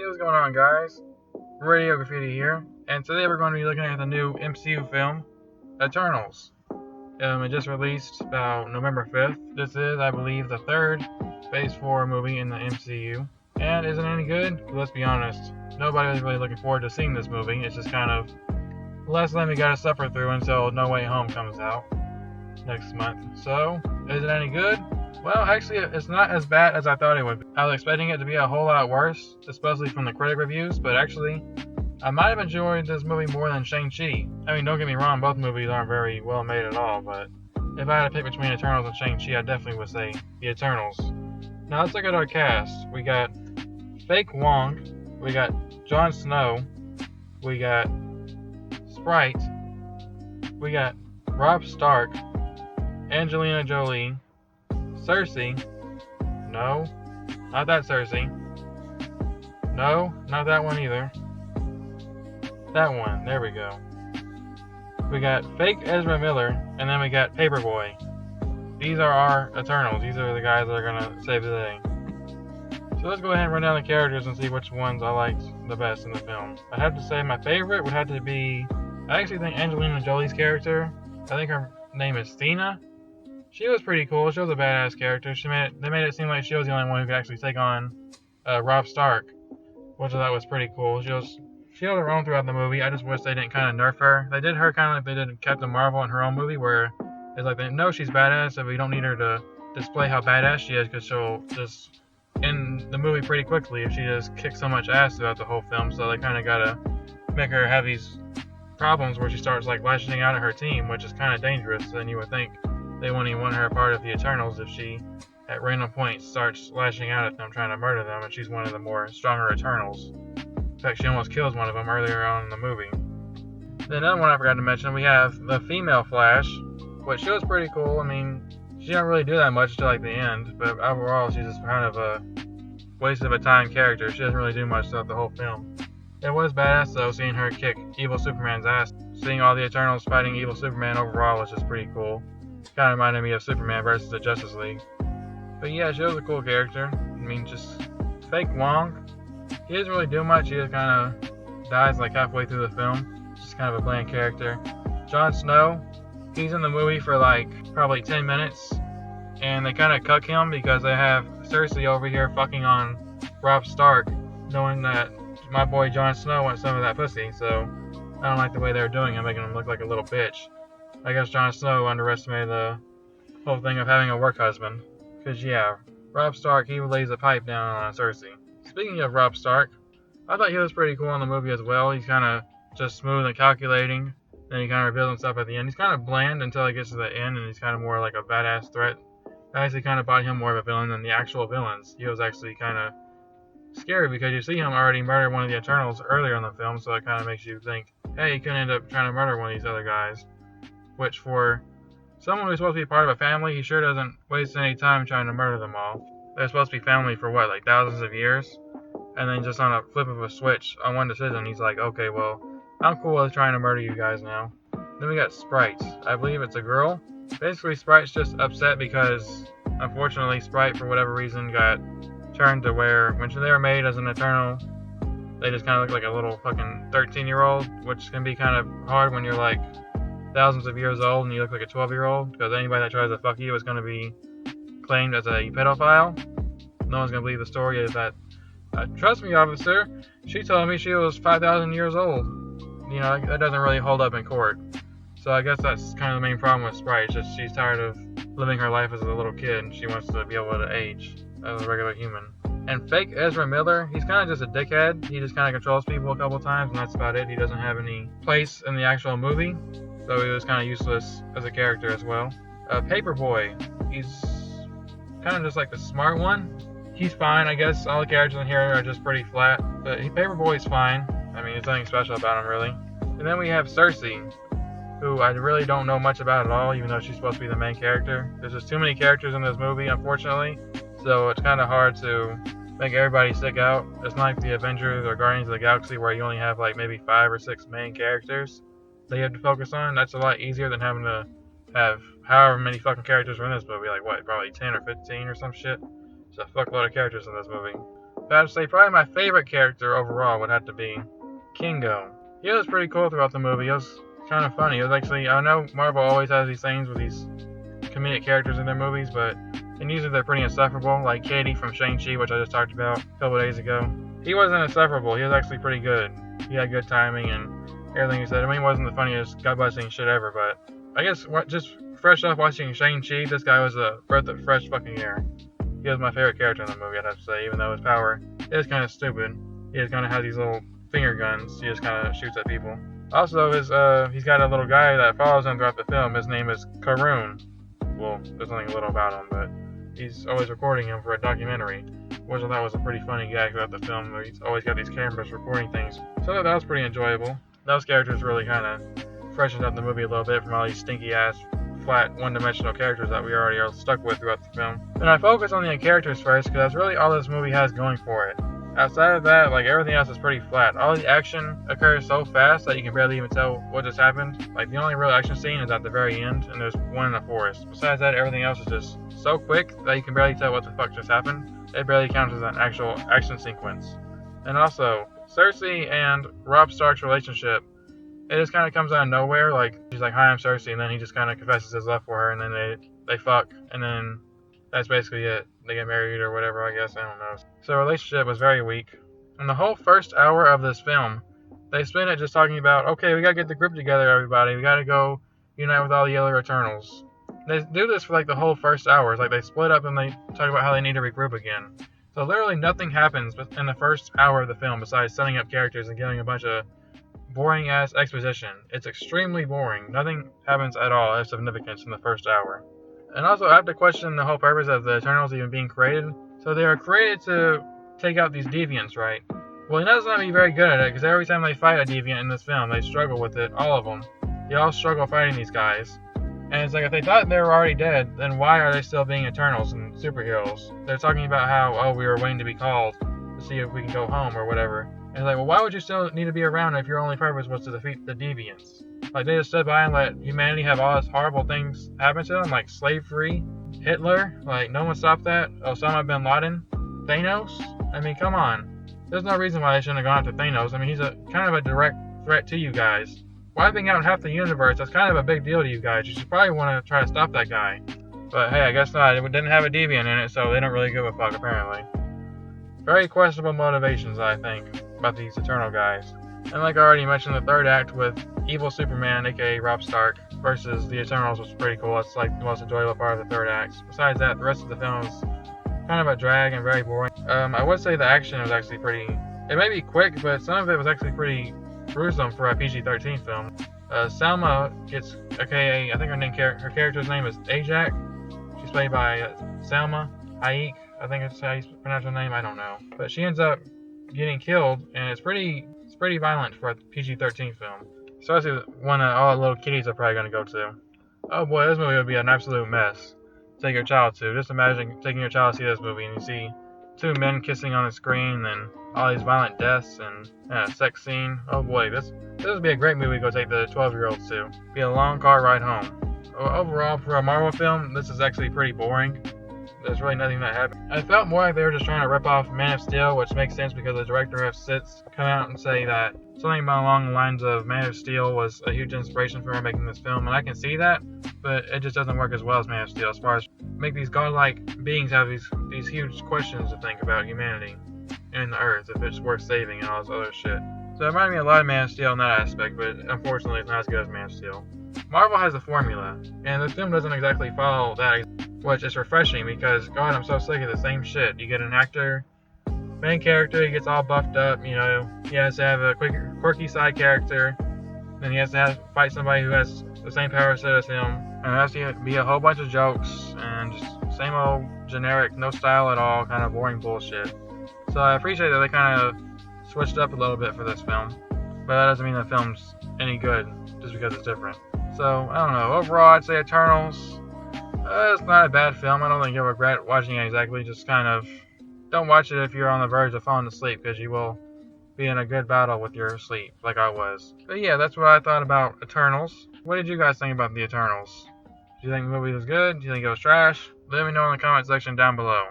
what's going on, guys? Radio Graffiti here, and today we're going to be looking at the new MCU film, Eternals. It just released about November 5th. This is, I believe, the third Phase 4 movie in the MCU. And is it any good? Let's be honest, nobody was really looking forward to seeing this movie. It's just kind of the last thing we gotta suffer through until No Way Home comes out next month. So, is it any good? Well, actually, it's not as bad as I thought it would be. I was expecting it to be a whole lot worse, especially from the critic reviews, but actually, I might have enjoyed this movie more than Shang-Chi. I mean, don't get me wrong, both movies aren't very well made at all, but if I had to pick between Eternals and Shang-Chi, I definitely would say the Eternals. Now, let's look at our cast. We got Fake Wong, we got Jon Snow, we got Sprite, we got Robb Stark, Angelina Jolie, Cersei. No, not that Cersei. No, not that one either. That one. There we go. We got fake Ezra Miller, and then we got Paperboy. These are our Eternals. These are the guys that are gonna save the day. So let's go ahead and run down the characters and see which ones I liked the best in the film. I have to say my favorite would have to be, I actually think Angelina Jolie's character. I think her name is Stina. She was pretty cool. She was a badass character. They made it seem like she was the only one who could actually take on Robb Stark, which I thought was pretty cool. She held her own throughout the movie. I just wish they didn't kind of nerf her. They did her kind of like they did Captain Marvel in her own movie, where it's like they know she's badass, so we don't need her to display how badass she is, because she'll just end the movie pretty quickly if she just kicks so much ass throughout the whole film. So they kind of gotta make her have these problems where she starts like lashing out at her team, which is kind of dangerous. And you would think they wouldn't even want her a part of the Eternals if she, at random points, starts lashing out at them, trying to murder them, and she's one of the more stronger Eternals. In fact, she almost kills one of them earlier on in the movie. Then another one I forgot to mention, we have the female Flash, which she was pretty cool. I mean, she don't really do that much until like the end, but overall she's just kind of a waste of a time character. She doesn't really do much throughout the whole film. It was badass though, seeing her kick evil Superman's ass. Seeing all the Eternals fighting evil Superman overall was just pretty cool. Kind of reminded me of Superman versus the Justice League. But yeah, she was a cool character. I mean, just fake Wong. He doesn't really do much. He just kind of dies like halfway through the film. Just kind of a bland character. Jon Snow. He's in the movie for like probably 10 minutes. And they kind of cuck him because they have Cersei over here fucking on Robb Stark, knowing that my boy Jon Snow wants some of that pussy. So I don't like the way they're doing it, making him look like a little bitch. I guess Jon Snow underestimated the whole thing of having a work husband. Because, yeah, Robb Stark, he lays a pipe down on Cersei. Speaking of Robb Stark, I thought he was pretty cool in the movie as well. He's kind of just smooth and calculating. Then he kind of reveals himself at the end. He's kind of bland until he gets to the end, and he's kind of more like a badass threat. I actually kind of bought him more of a villain than the actual villains. He was actually kind of scary because you see him already murder one of the Eternals earlier in the film, so it kind of makes you think, hey, he could end up trying to murder one of these other guys. Which, for someone who's supposed to be part of a family, he sure doesn't waste any time trying to murder them all. They're supposed to be family for what, like thousands of years? And then just on a flip of a switch, on one decision, he's like, okay, well, I'm cool with trying to murder you guys now. Then we got Sprite. I believe it's a girl. Basically, Sprite's just upset because, unfortunately, Sprite, for whatever reason, got turned to where, when they were made as an Eternal, they just kind of look like a little fucking 13-year-old, which can be kind of hard when you're like thousands of years old and you look like a 12-year-old, because anybody that tries to fuck you is going to be claimed as a pedophile. No one's going to believe the story is that, trust me, officer, she told me she was 5,000 years old. You know, that doesn't really hold up in court. So I guess that's kind of the main problem with Sprite. It's just she's tired of living her life as a little kid, and she wants to be able to age as a regular human. And fake Ezra Miller, he's kind of just a dickhead. He just kind of controls people a couple times, and that's about it. He doesn't have any place in the actual movie, so he was kind of useless as a character as well. Paperboy, he's kind of just like the smart one. He's fine, I guess. All the characters in here are just pretty flat, but Paperboy's fine. I mean, there's nothing special about him, really. And then we have Cersei, who I really don't know much about at all, even though she's supposed to be the main character. There's just too many characters in this movie, unfortunately, so it's kind of hard to make everybody stick out. It's not like the Avengers or Guardians of the Galaxy, where you only have like maybe 5 or 6 main characters that you have to focus on. That's a lot easier than having to have however many fucking characters are in this movie, like what, probably 10 or 15 or some shit. There's a fuckload of characters in this movie. But I'd say probably my favorite character overall would have to be Kingo. He was pretty cool throughout the movie. He was kind of funny. It was actually, I know Marvel always has these things with these comedic characters in their movies, but and usually they're pretty insufferable, like Katie from Shang-Chi, which I just talked about a couple days ago. He wasn't insufferable. He was actually pretty good. He had good timing and everything he said. I mean, he wasn't the funniest gut-busting shit ever, but I guess just fresh off watching Shang-Chi, this guy was a breath of fresh fucking air. He was my favorite character in the movie, I'd have to say, even though his power is kind of stupid. He just kind of has these little finger guns. He just kind of shoots at people. Also, he's got a little guy that follows him throughout the film. His name is Karun. Well, there's nothing little about him, but he's always recording him for a documentary, which I thought was a pretty funny gag throughout the film. Where he's always got these cameras recording things. So that was pretty enjoyable. Those characters really kind of freshened up the movie a little bit from all these stinky-ass, flat, one-dimensional characters that we already are stuck with throughout the film. And I focus on the characters first, because that's really all this movie has going for it. Outside of that, like, everything else is pretty flat. All the action occurs so fast that you can barely even tell what just happened. Like, the only real action scene is at the very end, and there's one in the forest. Besides that, everything else is just so quick that you can barely tell what the fuck just happened. It barely counts as an actual action sequence. And also, Cersei and Robb Stark's relationship, it just kind of comes out of nowhere. Like, she's like, "Hi, I'm Cersei," and then he just kind of confesses his love for her, and then they fuck, and then that's basically it. They get married or whatever, I guess. I don't know. So the relationship was very weak. And the whole first hour of this film, they spend it just talking about, okay, we gotta get the group together, everybody. We gotta go unite with all the other Eternals. They do this for like the whole first hour. It's like they split up and they talk about how they need to regroup again. So literally nothing happens in the first hour of the film besides setting up characters and giving a bunch of boring ass exposition. It's extremely boring. Nothing happens at all of significance in the first hour. And also, I have to question the whole purpose of the Eternals even being created. So they were created to take out these Deviants, right? Well, he doesn't have to be very good at it, because every time they fight a Deviant in this film, they struggle with it, all of them. They all struggle fighting these guys. And it's like, if they thought they were already dead, then why are they still being Eternals and superheroes? They're talking about how, oh, we were waiting to be called to see if we can go home or whatever. And it's like, well, why would you still need to be around if your only purpose was to defeat the Deviants? Like, they just stood by and let humanity have all these horrible things happen to them, like slavery, Hitler, like, no one stopped that, Osama bin Laden, Thanos. I mean, come on. There's no reason why they shouldn't have gone after Thanos. I mean, he's a kind of a direct threat to you guys. Wiping out half the universe, that's kind of a big deal to you guys. You should probably want to try to stop that guy. But hey, I guess not. It didn't have a Deviant in it, so they don't really give a fuck, apparently. Very questionable motivations, I think, about these Eternal guys. And like I already mentioned, the third act with evil Superman, aka Robb Stark, versus the Eternals was pretty cool. That's like the most enjoyable part of the third act. Besides that, the rest of the film is kind of a drag and very boring. I would say the action was actually pretty... It may be quick, but some of it was actually pretty gruesome for a PG-13 film. Salma gets, aka, I think her character's name is Ajak. She's played by Salma Hayek. I think that's how you pronounce her name. I don't know. But she ends up getting killed, and it's pretty violent for a PG-13 film. Especially one that all the little kiddies are probably going to go to. Oh boy, this movie would be an absolute mess to take your child to. Just imagine taking your child to see this movie and you see two men kissing on the screen and all these violent deaths and a sex scene. Oh boy, this would be a great movie to go take the 12-year-olds to. Be a long car ride home. Overall, for a Marvel film, this is actually pretty boring. There's really nothing that happened. I felt more like they were just trying to rip off Man of Steel, which makes sense because the director of Sits come out and say that something along the lines of Man of Steel was a huge inspiration for her making this film, and I can see that, but it just doesn't work as well as Man of Steel as far as make these godlike beings have these huge questions to think about humanity and the Earth, if it's worth saving and all this other shit. So it reminded me a lot of Man of Steel in that aspect, but unfortunately it's not as good as Man of Steel. Marvel has a formula, and this film doesn't exactly follow that, which is refreshing because, God, I'm so sick of the same shit. You get an actor, main character, he gets all buffed up, you know, he has to have a quirky side character, then he has to fight somebody who has the same power set as him, and it has to be a whole bunch of jokes, and just same old generic, no style at all, kind of boring bullshit. So I appreciate that they kind of switched up a little bit for this film, but that doesn't mean the film's any good just because it's different. So, I don't know, overall I'd say Eternals, it's not a bad film. I don't think you'll regret watching it exactly. Just kind of don't watch it if you're on the verge of falling asleep, because you will be in a good battle with your sleep, like I was. But yeah, that's what I thought about Eternals. What did you guys think about the Eternals? Do you think the movie was good? Do you think it was trash? Let me know in the comment section down below.